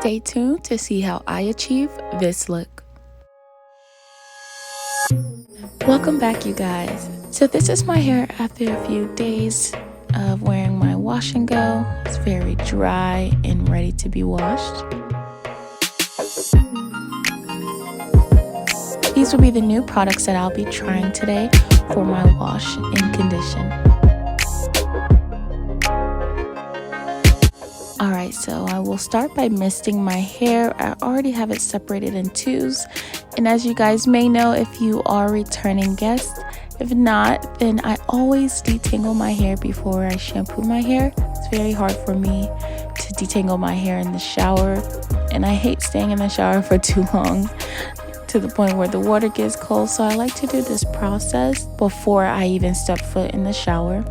Stay tuned to see how I achieve this look. Welcome back, you guys. So this is my hair after a few days of wearing my wash and go. It's very dry and ready to be washed. These will be the new products that I'll be trying today for my wash and condition. Alright, so I will start by misting my hair. I already have it separated in twos. And as you guys may know, if you are returning guests, if not, then I always detangle my hair before I shampoo my hair. It's very hard for me to detangle my hair in the shower. And I hate staying in the shower for too long, to the point where the water gets cold. So I like to do this process before I even step foot in the shower.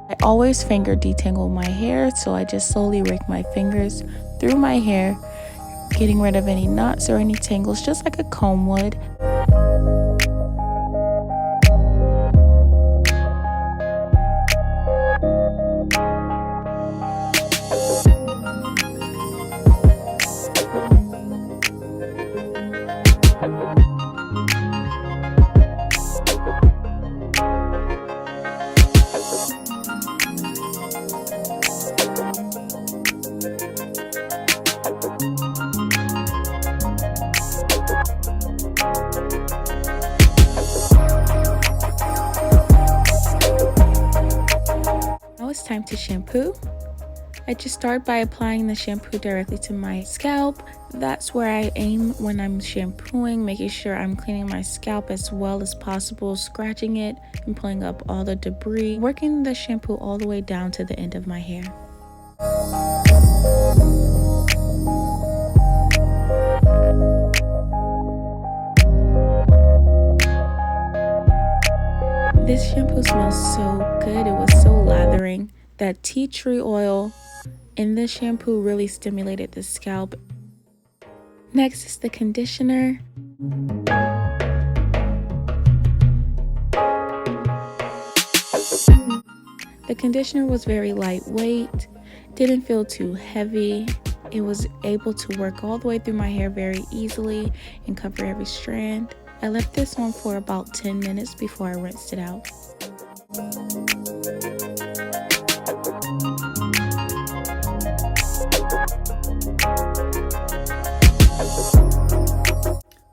I always finger detangle my hair, so I just slowly rake my fingers through my hair, getting rid of any knots or any tangles, just like a comb would. It's time to shampoo. I just start by applying the shampoo directly to my scalp. That's where I aim when I'm shampooing, making sure I'm cleaning my scalp as well as possible, scratching it and pulling up all the debris, working the shampoo all the way down to the end of my hair. This shampoo smells so good. It was so lathering. That tea tree oil in the shampoo really stimulated the scalp. Next is the conditioner. The conditioner was very lightweight, didn't feel too heavy. It was able to work all the way through my hair very easily and cover every strand. I left this on for about 10 minutes before I rinsed it out.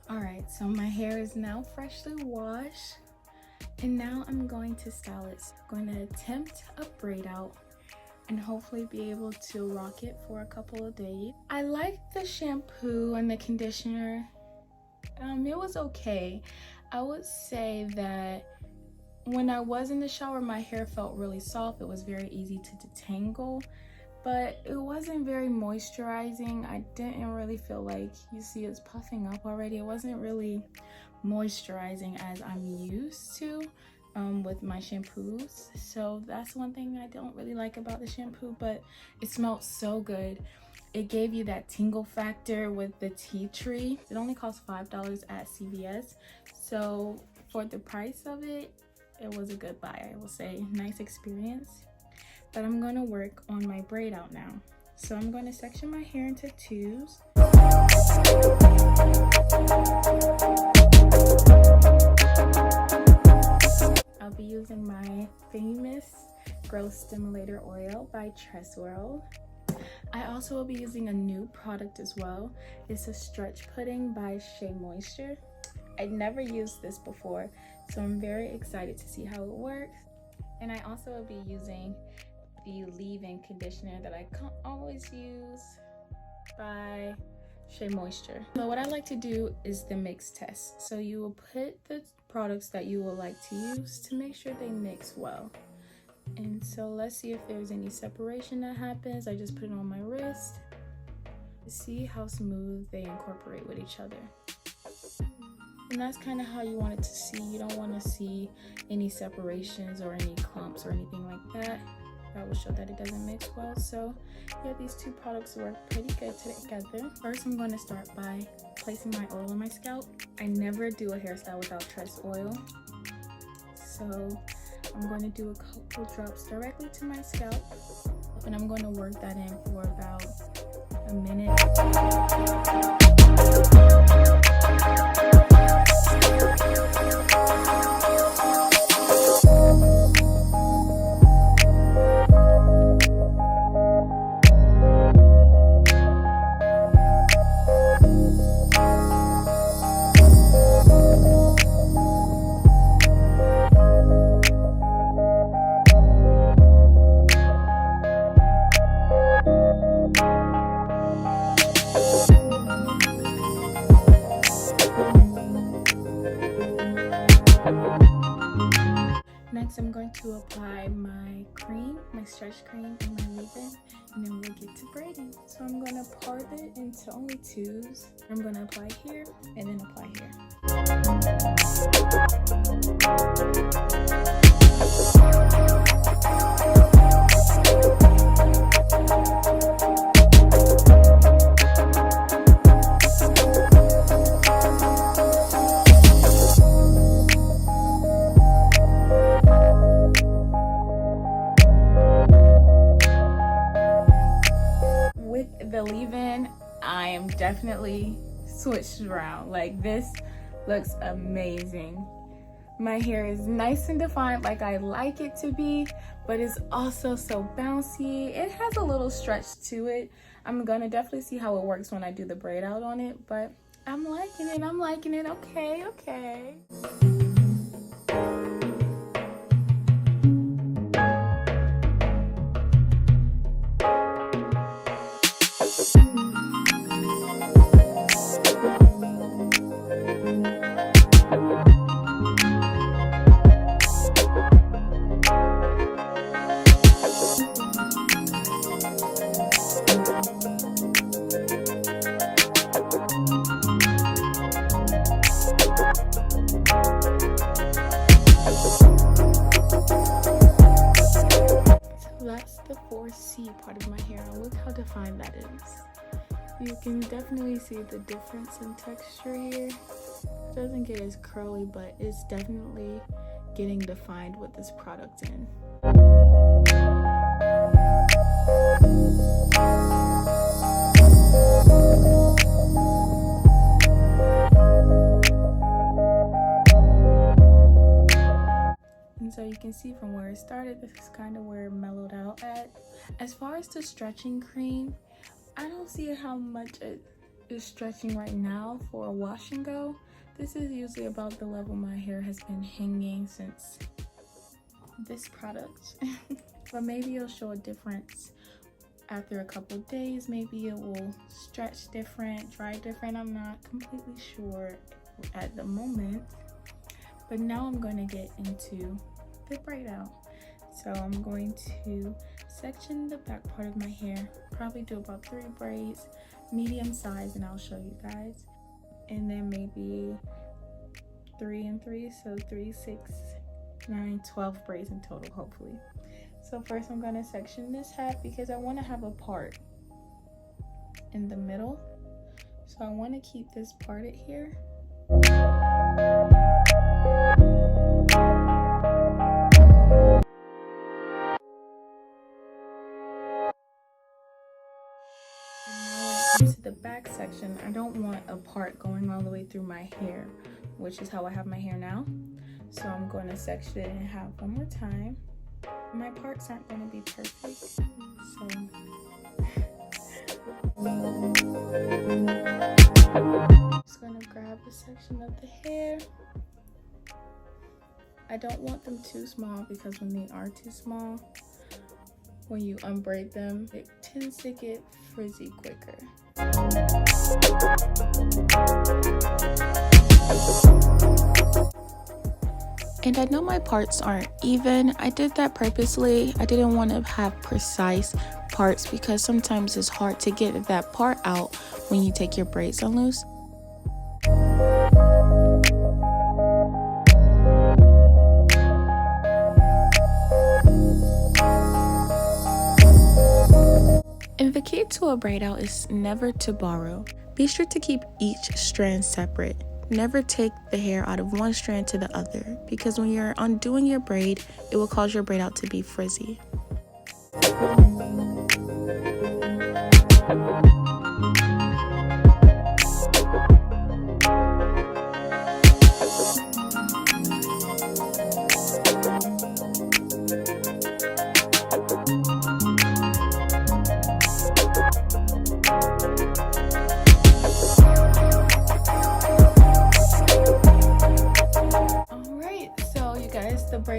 Alright, so my hair is now freshly washed, and now I'm going to style it. So I'm going to attempt a braid out and hopefully be able to rock it for a couple of days. I liked the shampoo and the conditioner. It was okay. I would say that when I was in the shower, my hair felt really soft. It was very easy to detangle, but it wasn't very moisturizing. I didn't really feel like, you see it's puffing up already. It wasn't really moisturizing as I'm used to with my shampoos. So that's one thing I don't really like about the shampoo, but it smelled so good. It gave you that tingle factor with the tea tree. It only cost $5 at CVS. So for the price of it, it was a good buy, I will say. Nice experience. But I'm gonna work on my braid out now. So I'm gonna section my hair into twos. I'll be using my famous growth stimulator oil by Tress. I also will be using a new product as well. It's a stretch pudding by Shea Moisture. I'd never used this before, so I'm very excited to see how it works. And I also will be using the leave-in conditioner that I always use by Shea Moisture. So what I like to do is the mix test. So you will put the products that you would like to use to make sure they mix well. And so let's see if there's any separation that happens. I just put it on my wrist to see how smooth they incorporate with each other. And that's kind of how you want it to see. You don't want to see any separations or any clumps or anything like that. That will show that it doesn't mix well. So yeah, these two products work pretty good together. First, I'm going to start by placing my oil on my scalp. I never do a hairstyle without Tress oil. So I'm going to do a couple drops directly to my scalp, and I'm going to work that in for about a minute. Next, I'm going to apply my cream, my stretch cream, and my leave-in, and then we'll get to braiding. So I'm going to part it into only twos. I'm going to apply here and then apply here. The leave-in, I am definitely switched around. Like, this looks amazing. My hair is nice and defined like I like it to be, but it's also so bouncy. It has a little stretch to it. I'm gonna definitely see how it works when I do the braid out on it, but I'm liking it. Okay. That's the 4C part of my hair. Look how defined that is. You can definitely see the difference in texture here. It doesn't get as curly, but it's definitely getting defined with this product in. And so you can see from where it started, this is kind of where it mellowed out at. As far as the stretching cream, I don't see how much it is stretching right now for a wash and go. This is usually about the level my hair has been hanging since this product. But maybe it'll show a difference after a couple of days. Maybe it will stretch different, dry different. I'm not completely sure at the moment. But now I'm going to get into the braid out. So I'm going to section the back part of my hair, probably do about 3 braids, medium size, and I'll show you guys. And then maybe 3 and 3, so 3, 6, 9, 12 braids in total, hopefully. So first I'm going to section this half because I want to have a part in the middle. So I want to keep this parted here. To the back section, I don't want a part going all the way through my hair, which is how I have my hair now. So I'm going to section it in half one more time. My parts aren't going to be perfect, so just going to grab a section of the hair. I don't want them too small because when they are too small, when you unbraid them, it tends to get frizzy quicker. And I know my parts aren't even. I did that purposely. I didn't want to have precise parts because sometimes it's hard to get that part out when you take your braids unloose. And the key to a braid out is never to borrow. Be sure to keep each strand separate. Never take the hair out of one strand to the other, because when you're undoing your braid, it will cause your braid out to be frizzy.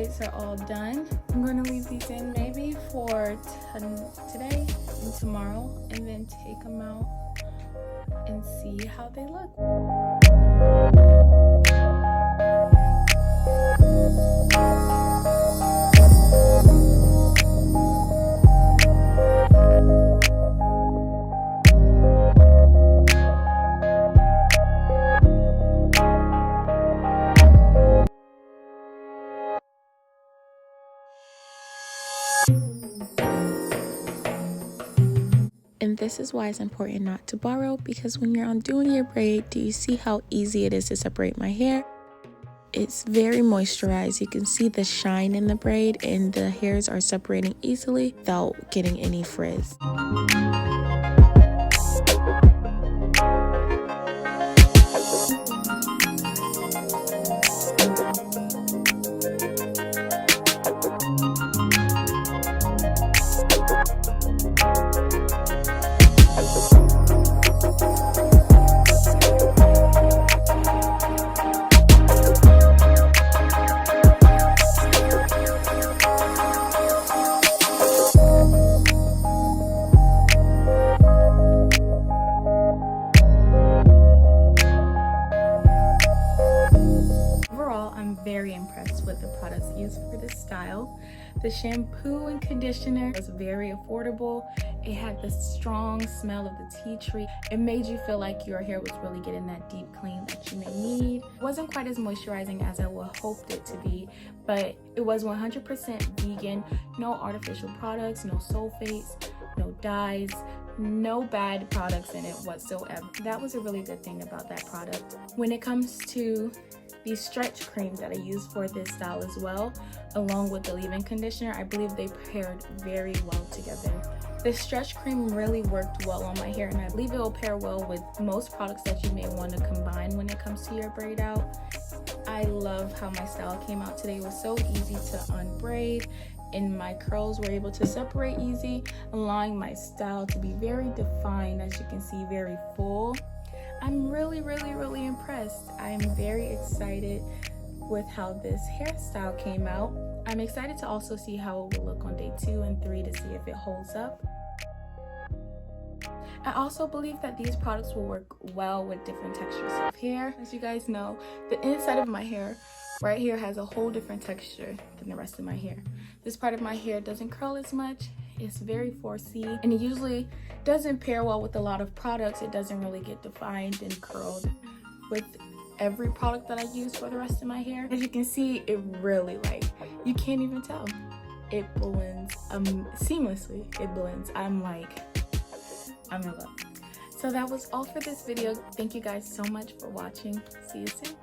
braids are all done. I'm going to leave these in maybe for today and tomorrow, and then take them out and see how they look. And this is why it's important not to borrow, because when you're undoing your braid, do you see how easy it is to separate my hair? It's very moisturized. You can see the shine in the braid, and the hairs are separating easily without getting any frizz. Very impressed with the products used for this style. The shampoo and conditioner was very affordable. It had the strong smell of the tea tree. It made you feel like your hair was really getting that deep clean that you may need. It wasn't quite as moisturizing as I would have hoped it to be, but it was 100% vegan, no artificial products, no sulfates, no dyes, no bad products in it whatsoever. That was a really good thing about that product. When it comes to the stretch cream that I use for this style as well, along with the leave-in conditioner, I believe they paired very well together. The stretch cream really worked well on my hair, and I believe it will pair well with most products that you may want to combine when it comes to your braid out. I love how my style came out today. It was so easy to unbraid, and my curls were able to separate easy, allowing my style to be very defined, as you can see, very full. I'm really impressed. I'm very excited with how this hairstyle came out. I'm excited to also see how it will look on day 2 and 3 to see if it holds up. I also believe that these products will work well with different textures of hair. As you guys know, the inside of my hair right here has a whole different texture than the rest of my hair. This part of my hair doesn't curl as much. It's very 4C, and it usually doesn't pair well with a lot of products. It doesn't really get defined and curled with every product that I use for the rest of my hair. As you can see, it really, you can't even tell. It blends seamlessly. It blends. I'm in love. So that was all for this video. Thank you guys so much for watching. See you soon.